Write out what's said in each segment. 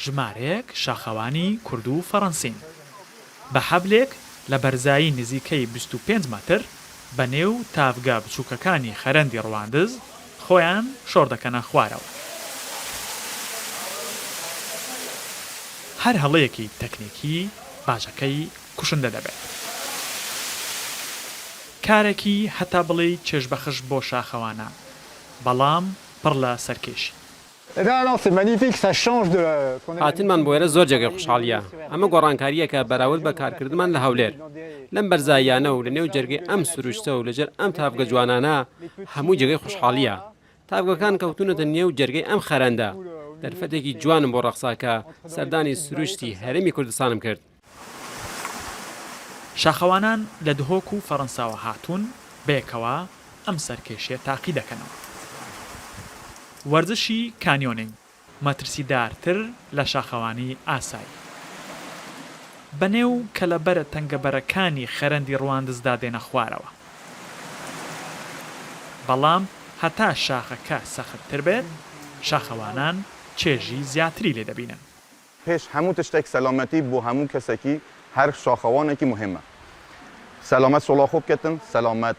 ژمارەیەک شاخەوانی کورد و فەڕەنسین بە حەبلێک لە بەرزایی نزیکەی 25 مەتر بە نێو تافگا بچووکەکانی خەرەندی ڕەواندز خۆیان شۆڕ دەکەنە خوارەوە. هەر هەڵەیەکی تەکنیکی باژەکەی کوشندە دەبێت. کارێکی هەتا بڵێ چێژبەخش بۆ شاخەوانە، بەڵام پڕ لە سەرکێشی. هاتنمان بۆ ئێرە زۆر جێگەی خوشحاڵیە. ئەمە گۆڕانکاریەکە بەراورد بە کارکردمان لە هەولێر. لەم بەرزاییانە و لە نێو جەرگەی ئەم سروشتە و لەژێر ئەم تافگە جوانانە هەموو جێگەی خوشحاڵیە. تافگەکان کەوتونەتە نێو جەرگەی ئەم خەرەندە. دەرفەتێکی جوانم بۆ ڕەقساکە سەردانی سروشتی هەرێمی کوردستانم کرد. شاخەوانان لە دهۆک و فەڕەنساوە هاتوون بەیەکەوە ئەم سەرکێشیە تاقی دەکەنەوە. وەرزشی کانیۆنینگ مەترسیدارتر لە شاخەوانی ئاسایی. بەنێو کەلەبەرە تەنگەبەرەکانی خەرەندی ڕەواندزدا دێنە خوارەوە. بەڵام هەتا شاخەکە سەختتر بێت، شاخەوانان چێژی زیاتری لێ دەبینن. پێش هەموو تشتێک سەلامەتی بۆ هەموو کەسێکی هەر شاخەوانێکی مهمە. سەلامەت سۆڵا خۆ بکەتن، سەلامەت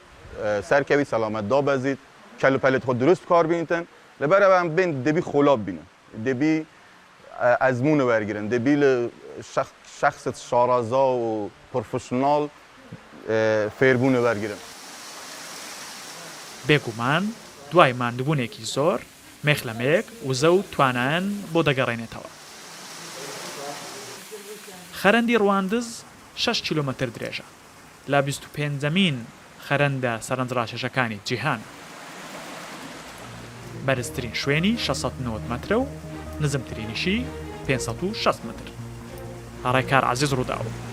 سەرکەوی، سەلامەت دابەزیت، کەل و پەلێت خۆ دروست کار بینتن، لەبەرەوە ئەم بین دەبی خۆلاب بینن، دەبی ئەزمونە وەرگرن، دەبی لە شەخصت شارەزا و پرۆفشناڵ فێربوونە وەرگرن. بێگومان دوای ماندووبوونێکی زۆر مێخلەمەیەک وزە و توانایان بۆ دەگەڕێنێتەوە. خەرەندی ڕەواندز 6 کیلۆمەتر درێژە، لە 25مین خەرەندە سەرنجڕاکێشەکانی جیهان. بەرزترین شوێنی 690 مەترە و نزمترینیشی 560 مەتر. ڕێکار عەزیز ڕووداوە.